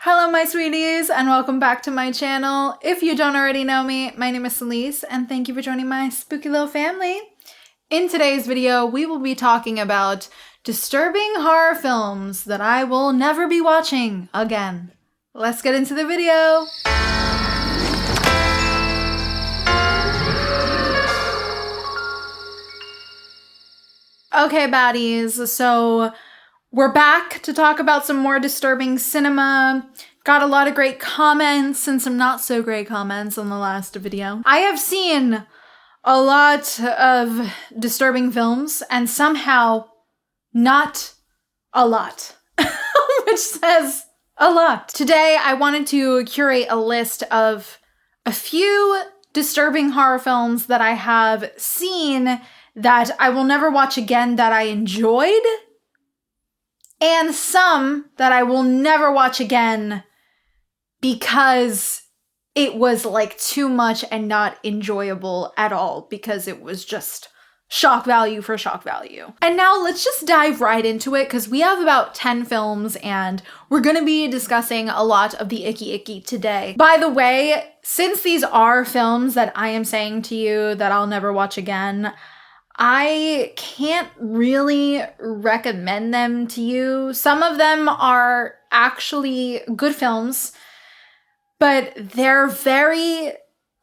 Hello my sweeties and welcome back to my channel. If you don't already know me, my name is Celise and thank you for joining my spooky little family. In today's video, we will be talking about disturbing horror films that I will never be watching again. Let's get into the video. Okay, baddies, so we're back to talk about some more disturbing cinema. Got a lot of great comments and some not so great comments on the last video. I have seen a lot of disturbing films and somehow not a lot, which says a lot. Today, I wanted to curate a list of a few disturbing horror films that I have seen that I will never watch again that I enjoyed, and some that I will never watch again because it was like too much and not enjoyable at all because it was just shock value for shock value. And now let's just dive right into it because we have about 10 films and we're gonna be discussing a lot of the icky today. By the way, since these are films that I am saying to you that I'll never watch again, I can't really recommend them to you. Some of them are actually good films, but they're very,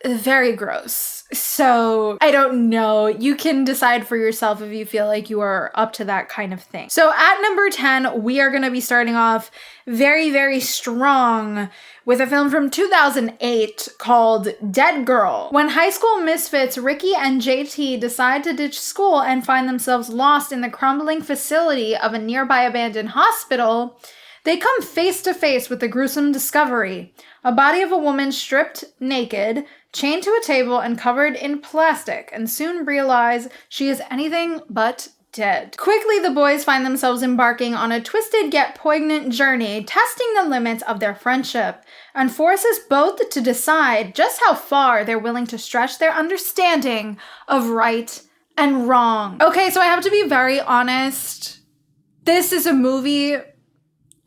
very gross. So I don't know. You can decide for yourself if you feel like you are up to that kind of thing. So at number 10, we are going to be starting off very, very strong with a film from 2008 called Dead Girl. When high school misfits Ricky and JT decide to ditch school and find themselves lost in the crumbling facility of a nearby abandoned hospital, they come face to face with the gruesome discovery: a body of a woman stripped naked, chained to a table and covered in plastic, and soon realize she is anything but dead. Quickly, the boys find themselves embarking on a twisted yet poignant journey, testing the limits of their friendship, and forces both to decide just how far they're willing to stretch their understanding of right and wrong. Okay, so I have to be very honest. This is a movie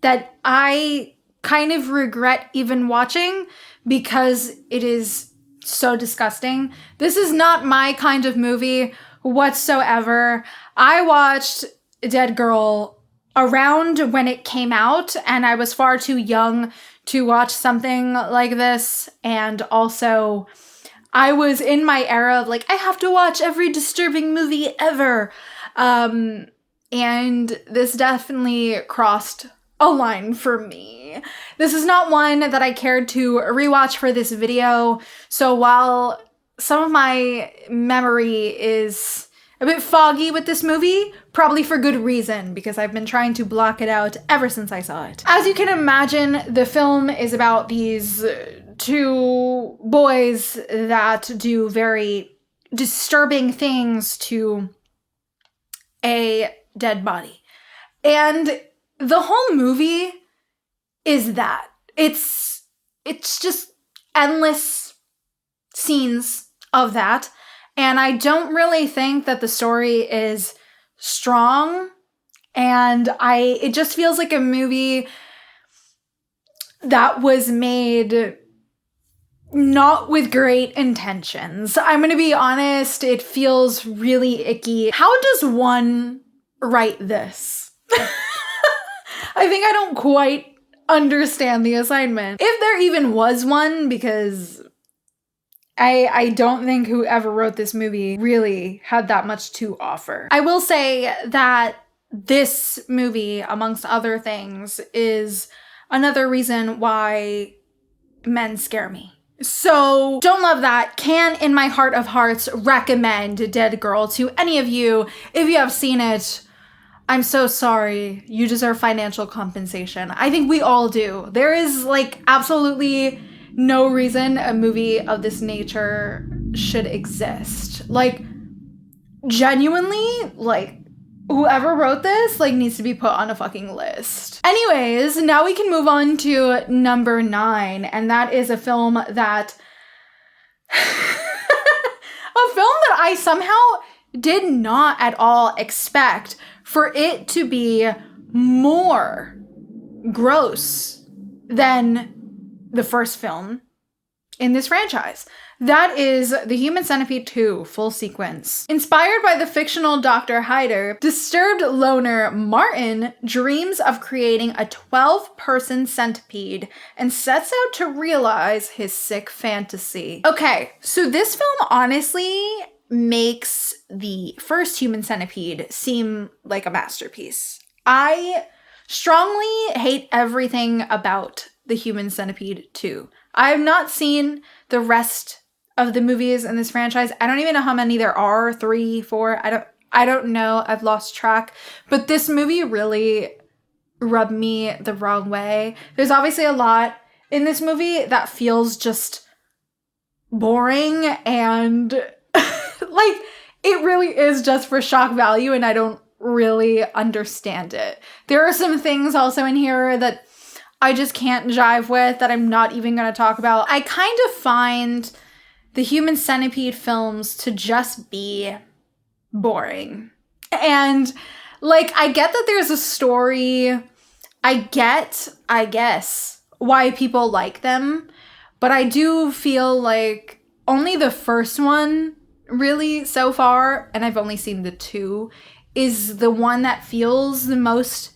that I kind of regret even watching because it is so disgusting. This is not my kind of movie whatsoever. I watched Dead Girl around when it came out, and I was far too young to watch something like this. And also, I was in my era of like, I have to watch every disturbing movie ever. And this definitely crossed a line for me. This is not one that I cared to rewatch for this video, so while some of my memory is a bit foggy with this movie, probably for good reason, because I've been trying to block it out ever since I saw it. As you can imagine, the film is about these two boys that do very disturbing things to a dead body. And the whole movie is that. It's just endless scenes of that. And I don't really think that the story is strong. And it just feels like a movie that was made not with great intentions. I'm gonna be honest, it feels really icky. How does one write this? I think I don't quite understand the assignment. If there even was one, because I don't think whoever wrote this movie really had that much to offer. I will say that this movie, amongst other things, is another reason why men scare me. So don't love that. Can, in my heart of hearts, recommend Dead Girl to any of you. If you have seen it, I'm so sorry. You deserve financial compensation. I think we all do. There is like absolutely no reason a movie of this nature should exist. Like, genuinely, like, whoever wrote this, like, needs to be put on a fucking list. Anyways, now we can move on to number 9, and that is a film that I somehow did not at all expect for it to be more gross than the first film in this franchise. That is The Human Centipede 2 full sequence. Inspired by the fictional Dr. Hyder, disturbed loner Martin dreams of creating a 12-person centipede and sets out to realize his sick fantasy. Okay, so this film honestly makes the first Human Centipede seem like a masterpiece. I strongly hate everything about The Human Centipede 2. I have not seen the rest of the movies in this franchise. I don't even know how many there are, 3, 4. I don't know. I've lost track. But this movie really rubbed me the wrong way. There's obviously a lot in this movie that feels just boring and like it really is just for shock value, and I don't really understand it. There are some things also in here that I just can't jive with that I'm not even going to talk about. I kind of find the Human Centipede films to just be boring. And like, I get that there's a story. I guess, why people like them. But I do feel like only the first one really so far, and I've only seen the 2, is the one that feels the most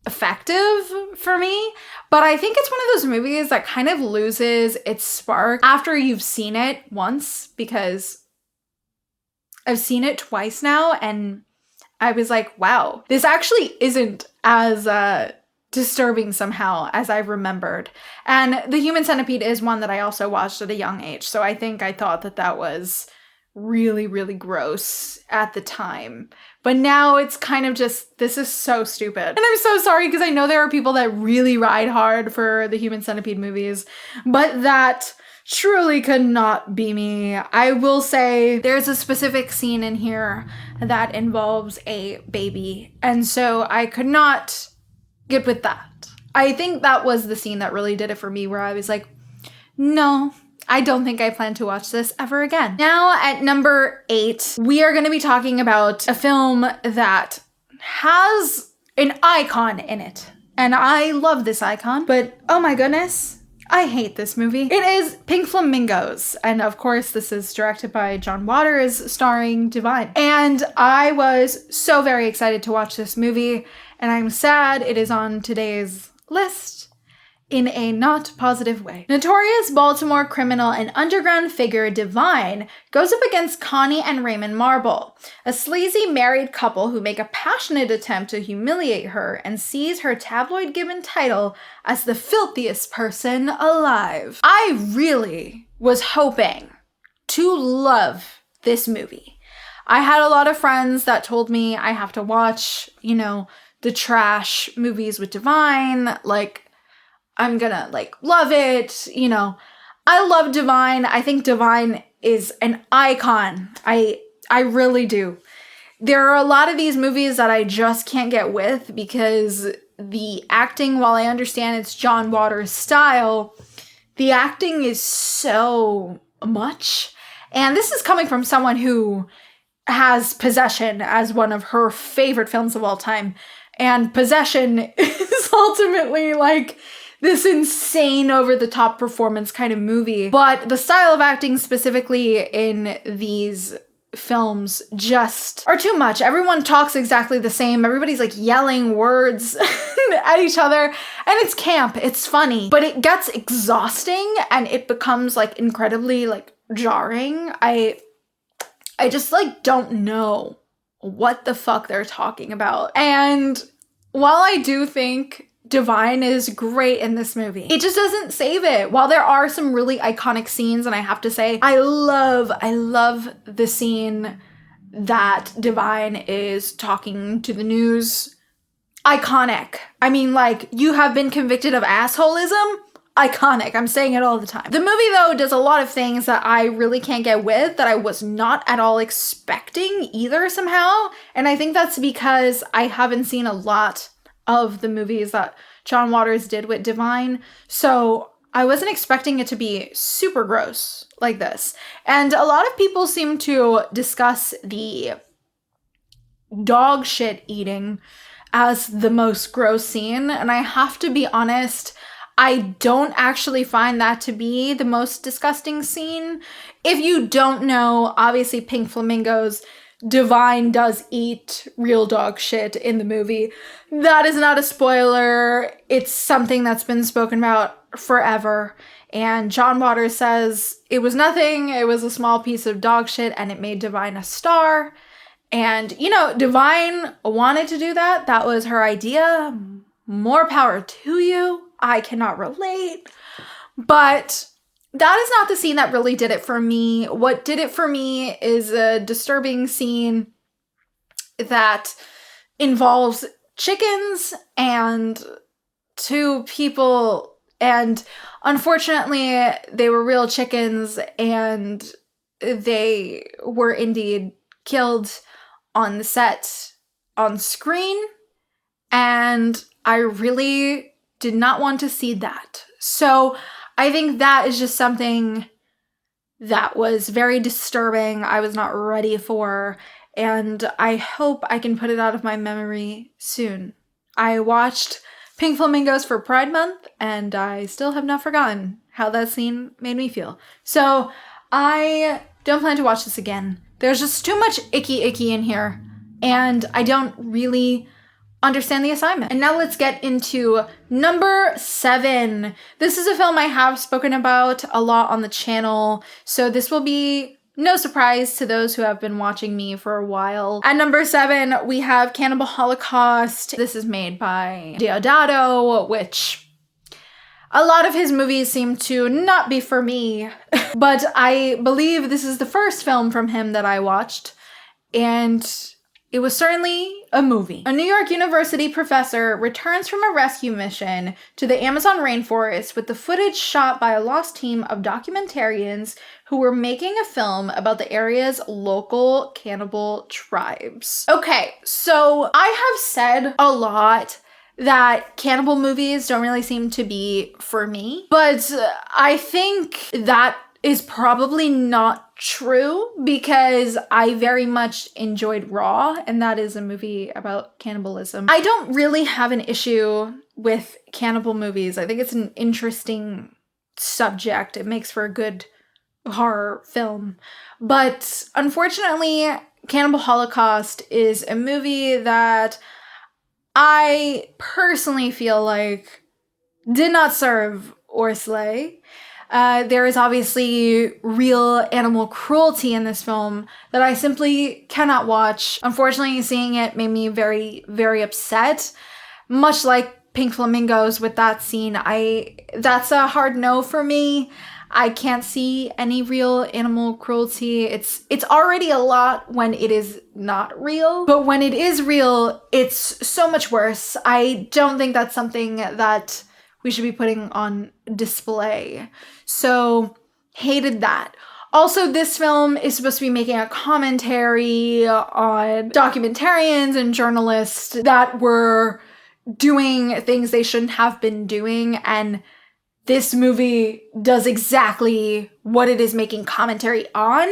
effective for me. But I think it's one of those movies that kind of loses its spark after you've seen it once, because I've seen it twice now and I was like, wow, this actually isn't as disturbing somehow as I remembered. And The Human Centipede is one that I also watched at a young age, so I think I thought that that was really, really gross at the time. But now it's kind of just, this is so stupid. And I'm so sorry, because I know there are people that really ride hard for the Human Centipede movies, but that truly could not be me. I will say there's a specific scene in here that involves a baby, and so I could not get with that. I think that was the scene that really did it for me, where I was like, no, I don't think I plan to watch this ever again. Now at number 8, we are going to be talking about a film that has an icon in it. And I love this icon, but oh my goodness, I hate this movie. It is Pink Flamingos. And of course, this is directed by John Waters, starring Divine. And I was so very excited to watch this movie, and I'm sad it is on today's list in a not positive way. Notorious Baltimore criminal and underground figure Divine goes up against Connie and Raymond Marble, a sleazy married couple who make a passionate attempt to humiliate her and seize her tabloid-given title as the filthiest person alive. I really was hoping to love this movie. I had a lot of friends that told me I have to watch, the trash movies with Divine, like, I'm gonna love it, I love Divine. I think Divine is an icon. I really do. There are a lot of these movies that I just can't get with because the acting, while I understand it's John Waters' style, the acting is so much. And this is coming from someone who has Possession as one of her favorite films of all time. And Possession is ultimately this insane over-the-top performance kind of movie. But the style of acting specifically in these films just are too much. Everyone talks exactly the same. Everybody's yelling words at each other. And it's camp. It's funny. But it gets exhausting and it becomes incredibly jarring. I just don't know what the fuck they're talking about. And while I do think Divine is great in this movie, it just doesn't save it. While there are some really iconic scenes, and I have to say, I love the scene that Divine is talking to the news. Iconic. I mean, you have been convicted of assholism? Iconic. I'm saying it all the time. The movie, though, does a lot of things that I really can't get with, that I was not at all expecting either somehow. And I think that's because I haven't seen a lot of the movies that John Waters did with Divine. So I wasn't expecting it to be super gross like this. And a lot of people seem to discuss the dog shit eating as the most gross scene. And I have to be honest, I don't actually find that to be the most disgusting scene. If you don't know, obviously Pink Flamingos, Divine does eat real dog shit in the movie. That is not a spoiler. It's something that's been spoken about forever. And John Waters says it was nothing. It was a small piece of dog shit and it made Divine a star. And, you know, Divine wanted to do that. That was her idea. More power to you. I cannot relate. But that is not the scene that really did it for me. What did it for me is a disturbing scene that involves chickens and two people. And unfortunately, they were real chickens and they were indeed killed on the set on screen. And I really did not want to see that. So I think that is just something that was very disturbing. I was not ready for, and I hope I can put it out of my memory soon. I watched Pink Flamingos for Pride Month, and I still have not forgotten how that scene made me feel. So I don't plan to watch this again. There's just too much icky in here, and I don't really understand the assignment. And now let's get into number 7. This is a film I have spoken about a lot on the channel, so this will be no surprise to those who have been watching me for a while. At number 7, we have Cannibal Holocaust. This is made by Deodato, which a lot of his movies seem to not be for me, but I believe this is the first film from him that I watched, and it was certainly a movie. A New York University professor returns from a rescue mission to the Amazon rainforest with the footage shot by a lost team of documentarians who were making a film about the area's local cannibal tribes. Okay, so I have said a lot that cannibal movies don't really seem to be for me, but I think that is probably not true because I very much enjoyed Raw, and that is a movie about cannibalism. I don't really have an issue with cannibal movies. I think it's an interesting subject. It makes for a good horror film. But unfortunately, Cannibal Holocaust is a movie that I personally feel like did not serve or slay. There is obviously real animal cruelty in this film that I simply cannot watch. Unfortunately, seeing it made me very, very upset. Much like Pink Flamingos with that scene, that's a hard no for me. I can't see any real animal cruelty. It's already a lot when it is not real, but when it is real, it's so much worse. I don't think that's something that we should be putting on display. So, hated that. Also, this film is supposed to be making a commentary on documentarians and journalists that were doing things they shouldn't have been doing, and this movie does exactly what it is making commentary on,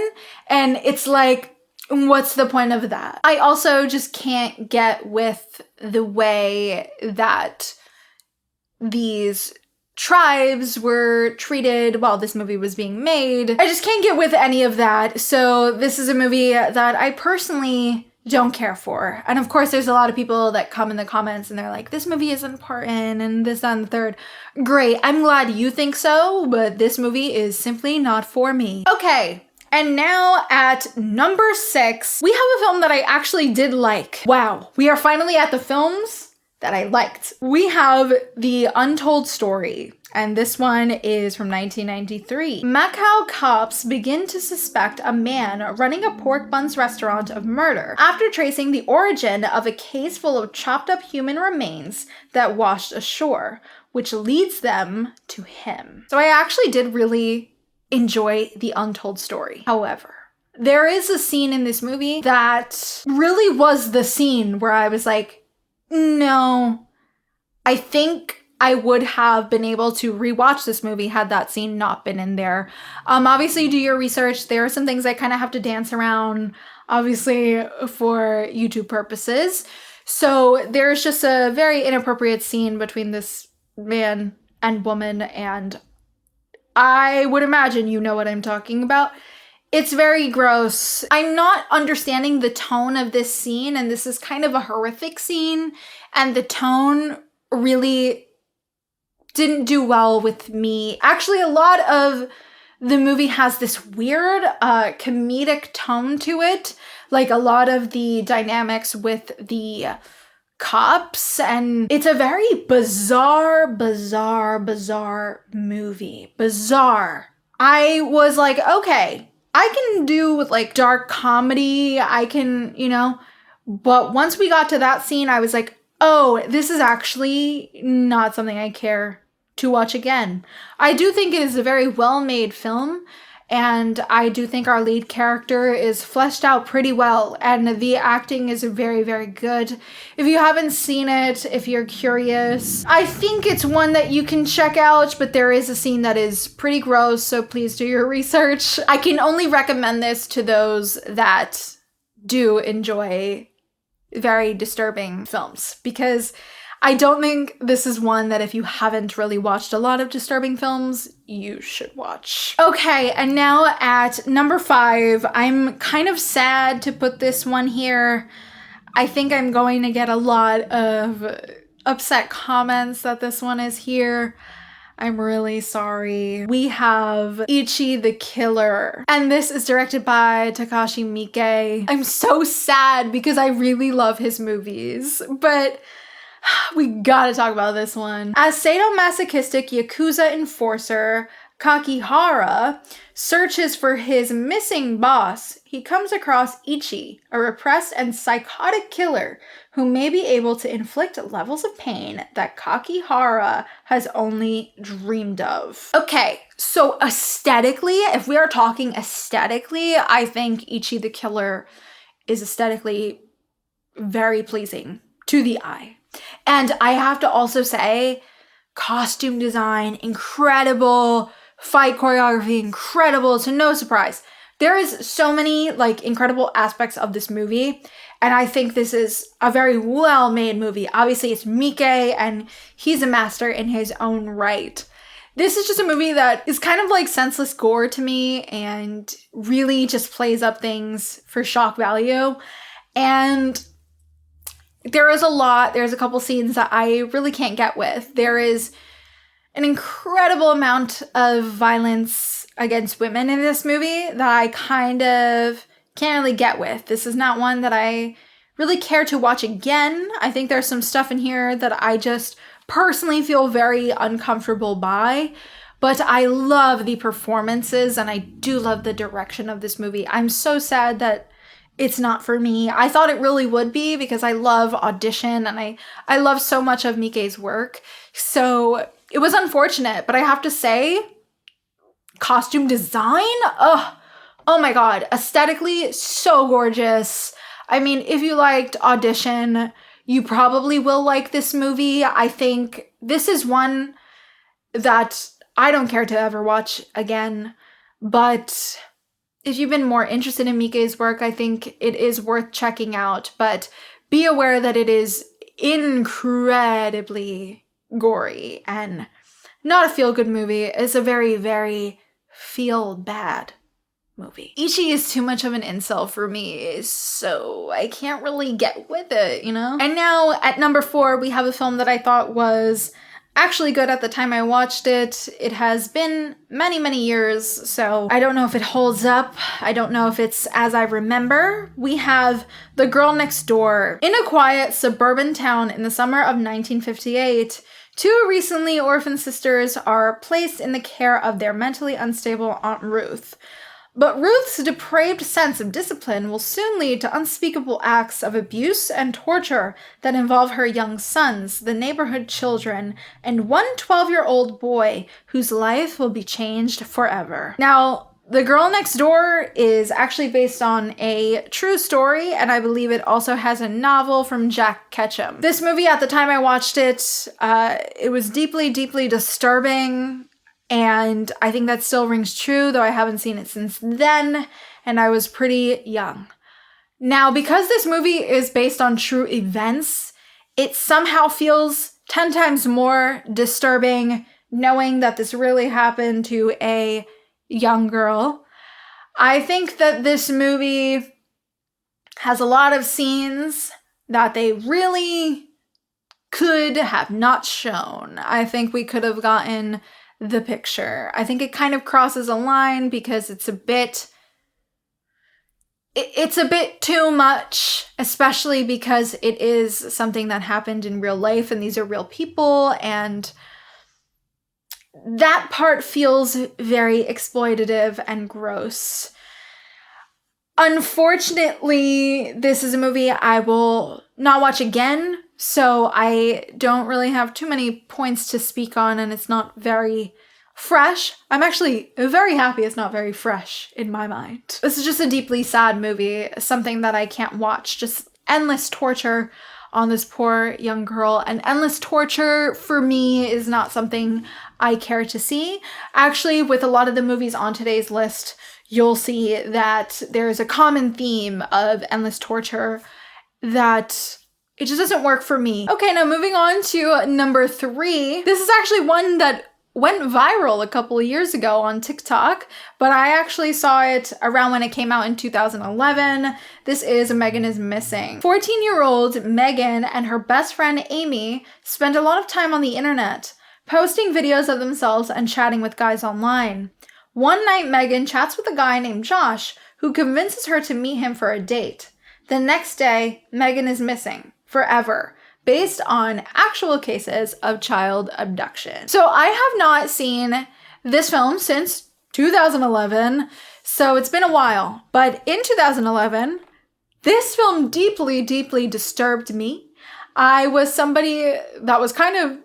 and it's like, what's the point of that? I also just can't get with the way that these tribes were treated while this movie was being made. I just can't get with any of that. So this is a movie that I personally don't care for. And of course, there's a lot of people that come in the comments and they're like, this movie is important and this, that, and the third. Great, I'm glad you think so, but this movie is simply not for me. Okay, and now at number 6, we have a film that I actually did like. Wow, we are finally at the films that I liked. We have The Untold Story, and this one is from 1993. Macau cops begin to suspect a man running a pork buns restaurant of murder after tracing the origin of a case full of chopped up human remains that washed ashore, which leads them to him. So I actually did really enjoy The Untold Story. However, there is a scene in this movie that really was the scene where I was like, no, I think I would have been able to rewatch this movie had that scene not been in there. Obviously, do your research. There are some things I kind of have to dance around, obviously, for YouTube purposes. So there's just a very inappropriate scene between this man and woman, and I would imagine you know what I'm talking about. It's very gross. I'm not understanding the tone of this scene, and this is kind of a horrific scene, and the tone really didn't do well with me. Actually, a lot of the movie has this weird comedic tone to it, like a lot of the dynamics with the cops, and it's a very bizarre movie. Bizarre. I was like, okay, I can do with like dark comedy, I can, you know, but once we got to that scene, I was like, oh, this is actually not something I care to watch again. I do think it is a very well-made film, and I do think our lead character is fleshed out pretty well, and the acting is very, very good. If you haven't seen it, if you're curious, I think it's one that you can check out, but there is a scene that is pretty gross, so please do your research. I can only recommend this to those that do enjoy very disturbing films, because I don't think this is one that if you haven't really watched a lot of disturbing films, you should watch. Okay, and now at number 5, I'm kind of sad to put this one here. I think I'm going to get a lot of upset comments that this one is here. I'm really sorry. We have Ichi the Killer, and this is directed by Takashi Miike. I'm so sad because I really love his movies, but we gotta talk about this one. As sadomasochistic Yakuza enforcer Kakihara searches for his missing boss, he comes across Ichi, a repressed and psychotic killer who may be able to inflict levels of pain that Kakihara has only dreamed of. Okay, so aesthetically, if we are talking aesthetically, I think Ichi the Killer is aesthetically very pleasing to the eye. And I have to also say, costume design, incredible. Fight choreography, incredible. To no surprise. There is so many like incredible aspects of this movie, and I think this is a very well-made movie. Obviously, it's Miike, and he's a master in his own right. This is just a movie that is kind of like senseless gore to me, and really just plays up things for shock value. And there's a couple scenes that I really can't get with. There is an incredible amount of violence against women in this movie that I kind of can't really get with. This is not one that I really care to watch again. I think there's some stuff in here that I just personally feel very uncomfortable by, but I love the performances and I do love the direction of this movie. I'm so sad that it's not for me. I thought it really would be because I love Audition and I love so much of Miike's work. So it was unfortunate, but I have to say, costume design? Oh my god. Aesthetically, so gorgeous. I mean, if you liked Audition, you probably will like this movie. I think this is one that I don't care to ever watch again, but if you've been more interested in Miike's work, I think it is worth checking out, but be aware that it is incredibly gory and not a feel-good movie. It's a very, very feel-bad movie. Ichi is too much of an incel for me, so I can't really get with it, you know? And now at number 4, we have a film that I thought was actually good at the time I watched it. It has been many, many years, so I don't know if it holds up. I don't know if it's as I remember. We have The Girl Next Door. In a quiet suburban town in the summer of 1958, 2 recently orphaned sisters are placed in the care of their mentally unstable Aunt Ruth. But Ruth's depraved sense of discipline will soon lead to unspeakable acts of abuse and torture that involve her young sons, the neighborhood children, and one 12-year-old boy whose life will be changed forever. Now, The Girl Next Door is actually based on a true story, and I believe it also has a novel from Jack Ketchum. This movie, at the time I watched it, it was deeply, deeply disturbing. And I think that still rings true, though I haven't seen it since then, and I was pretty young. Now, because this movie is based on true events, it somehow feels 10 times more disturbing, knowing that this really happened to a young girl. I think that this movie has a lot of scenes that they really could have not shown. I think we could have gotten the picture. I think it kind of crosses a line because it's a bit too much, especially because it is something that happened in real life and these are real people, and that part feels very exploitative and gross. Unfortunately, this is a movie I will not watch again, so I don't really have too many points to speak on, and it's not very fresh. I'm actually very happy it's not very fresh in my mind. This is just a deeply sad movie, something that I can't watch. Just endless torture on this poor young girl, and endless torture for me is not something I care to see. Actually, with a lot of the movies on today's list, you'll see that there's a common theme of endless torture that it just doesn't work for me. Okay, now moving on to number 3. This is actually one that went viral a couple of years ago on TikTok, but I actually saw it around when it came out in 2011. This is Megan is Missing. 14-year-old Megan and her best friend Amy spend a lot of time on the internet, posting videos of themselves and chatting with guys online. One night, Megan chats with a guy named Josh, who convinces her to meet him for a date. The next day, Megan is missing forever, based on actual cases of child abduction. So I have not seen this film since 2011, so it's been a while. But in 2011, this film deeply, deeply disturbed me. I was somebody that was kind of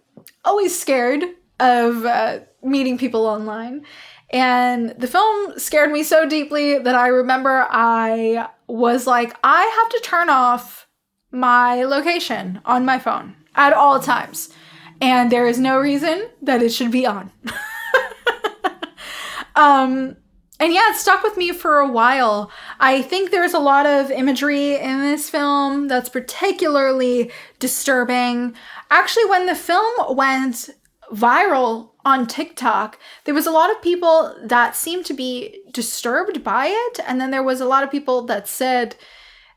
always scared of meeting people online. And the film scared me so deeply that I remember I was like, I have to turn off my location on my phone at all times. And there is no reason that it should be on. And yeah, it stuck with me for a while. I think there's a lot of imagery in this film that's particularly disturbing. Actually, when the film went viral on TikTok, there was a lot of people that seemed to be disturbed by it. And then there was a lot of people that said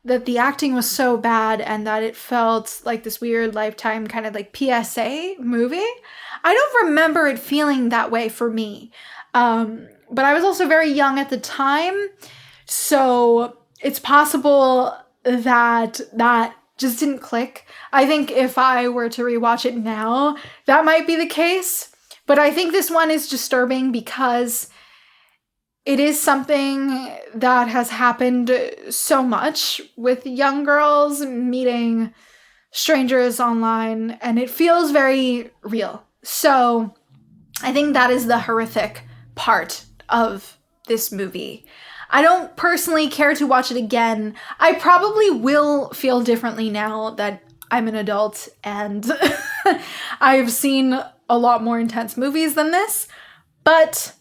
that the acting was so bad and that it felt like this weird Lifetime kind of like PSA movie. I don't remember it feeling that way for me. But I was also very young at the time. So it's possible that that just didn't click. I think if I were to rewatch it now, that might be the case. But I think this one is disturbing because it is something that has happened so much with young girls meeting strangers online, and it feels very real. So I think that is the horrific part of this movie. I don't personally care to watch it again. I probably will feel differently now that I'm an adult and I've seen a lot more intense movies than this, but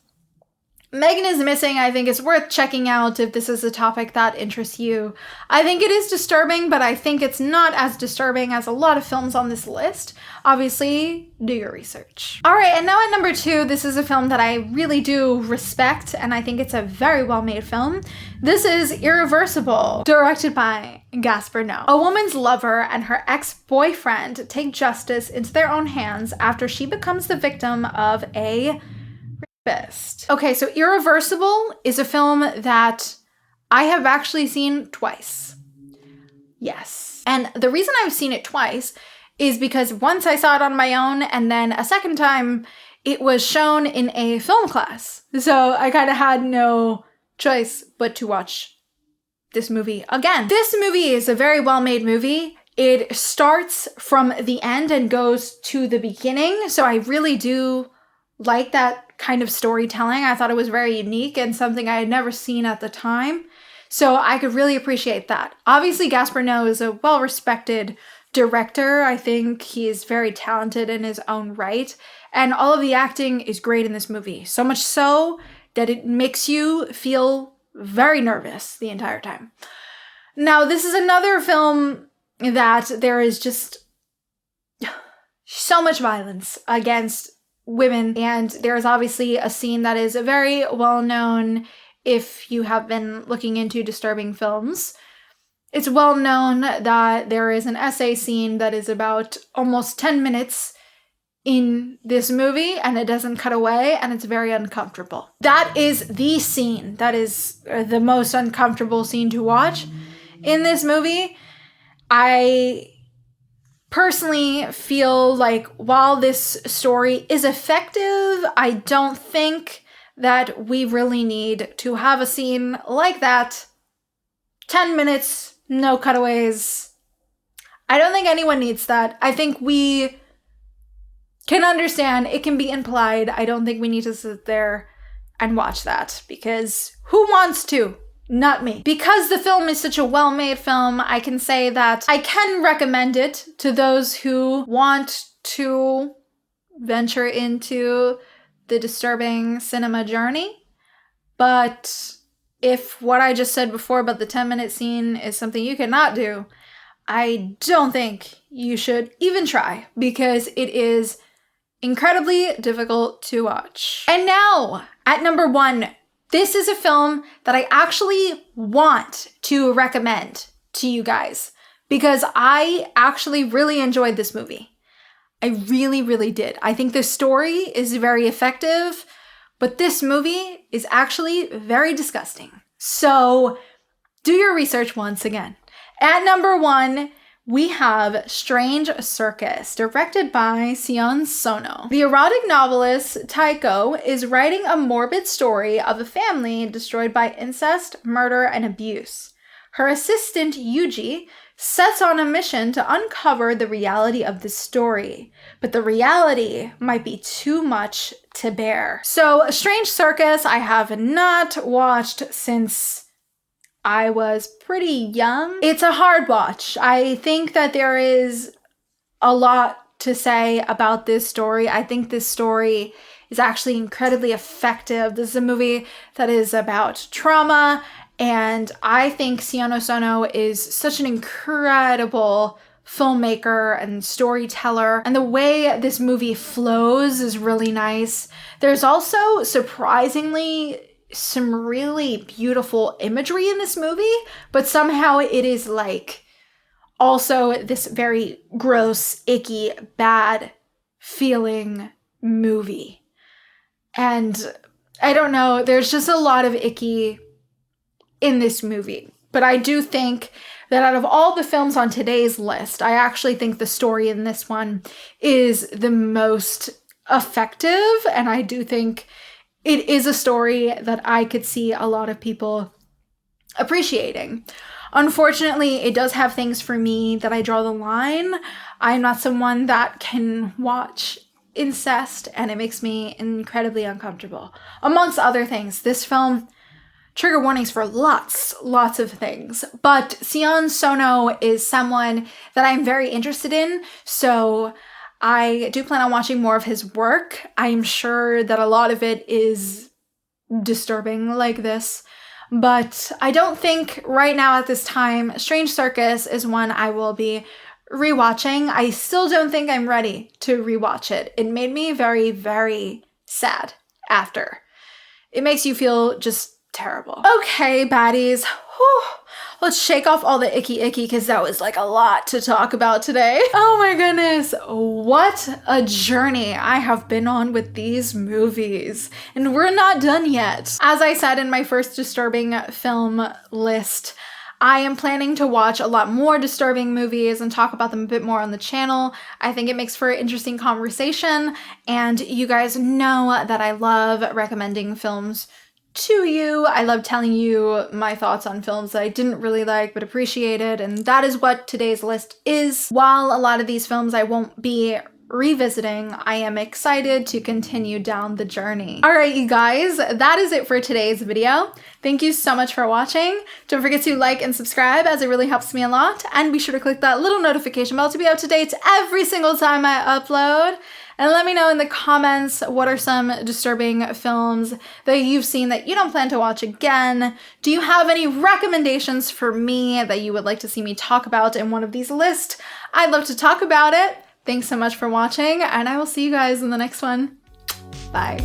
Megan is Missing, I think it's worth checking out if this is a topic that interests you. I think it is disturbing, but I think it's not as disturbing as a lot of films on this list. Obviously, do your research. All right, and now at number 2, this is a film that I really do respect, and I think it's a very well-made film. This is Irreversible, directed by Gaspar Noé. A woman's lover and her ex-boyfriend take justice into their own hands after she becomes the victim of a best. Okay, so Irreversible is a film that I have actually seen twice. Yes. And the reason I've seen it twice is because once I saw it on my own, and then a second time it was shown in a film class. So I kind of had no choice but to watch this movie again. This movie is a very well-made movie. It starts from the end and goes to the beginning. So I really do like that kind of storytelling. I thought it was very unique and something I had never seen at the time. So I could really appreciate that. Obviously, Gaspar Noé is a well-respected director. I think he's very talented in his own right. And all of the acting is great in this movie. So much so that it makes you feel very nervous the entire time. Now, this is another film that there is just so much violence against women. And there's obviously a scene that is very well known if you have been looking into disturbing films. It's well known that there is an essay scene that is about almost 10 minutes in this movie, and it doesn't cut away, and it's very uncomfortable. That is the scene that is the most uncomfortable scene to watch in this movie. I personally feel like while this story is effective, I don't think that we really need to have a scene like that. 10 minutes, no cutaways. I don't think anyone needs that. I think we can understand, it can be implied. I don't think we need to sit there and watch that, because who wants to? Not me. Because the film is such a well-made film, I can say that I can recommend it to those who want to venture into the disturbing cinema journey. But if what I just said before about the 10-minute scene is something you cannot do, I don't think you should even try, because it is incredibly difficult to watch. And now, at number 1, this is a film that I actually want to recommend to you guys, because I actually really enjoyed this movie. I really, really did. I think the story is very effective, but this movie is actually very disgusting. So do your research once again. At number 1, we have Strange Circus, directed by Sion Sono. The erotic novelist Taiko is writing a morbid story of a family destroyed by incest, murder, and abuse. Her assistant, Yuji, sets on a mission to uncover the reality of the story, but the reality might be too much to bear. So, Strange Circus, I have not watched since I was pretty young. It's a hard watch. I think that there is a lot to say about this story. I think this story is actually incredibly effective. This is a movie that is about trauma, and I think Sion Sono is such an incredible filmmaker and storyteller, and the way this movie flows is really nice. There's also, surprisingly, some really beautiful imagery in this movie, but somehow it is like also this very gross, icky, bad feeling movie. And I don't know, there's just a lot of icky in this movie. But I do think that out of all the films on today's list, I actually think the story in this one is the most effective, and I do think it is a story that I could see a lot of people appreciating. Unfortunately, it does have things for me that I draw the line. I'm not someone that can watch incest, and it makes me incredibly uncomfortable. Amongst other things, this film, trigger warnings for lots of things. But Sion Sono is someone that I'm very interested in, so I do plan on watching more of his work. I'm sure that a lot of it is disturbing like this, but I don't think right now at this time Strange Circus is one I will be rewatching. I still don't think I'm ready to rewatch it. It made me very, very sad after. It makes you feel just terrible. Okay, baddies. Whew. Let's shake off all the icky because that was like a lot to talk about today. Oh my goodness, what a journey I have been on with these movies. And we're not done yet. As I said in my first disturbing film list, I am planning to watch a lot more disturbing movies and talk about them a bit more on the channel. I think it makes for interesting conversation, and you guys know that I love recommending films to you. I love telling you my thoughts on films that I didn't really like but appreciated, and that is what today's list is. While a lot of these films I won't be revisiting, I am excited to continue down the journey. Alright, you guys, that is it for today's video. Thank you so much for watching. Don't forget to like and subscribe, as it really helps me a lot, and be sure to click that little notification bell to be up to date every single time I upload. And let me know in the comments, what are some disturbing films that you've seen that you don't plan to watch again? Do you have any recommendations for me that you would like to see me talk about in one of these lists? I'd love to talk about it. Thanks so much for watching, and I will see you guys in the next one. Bye.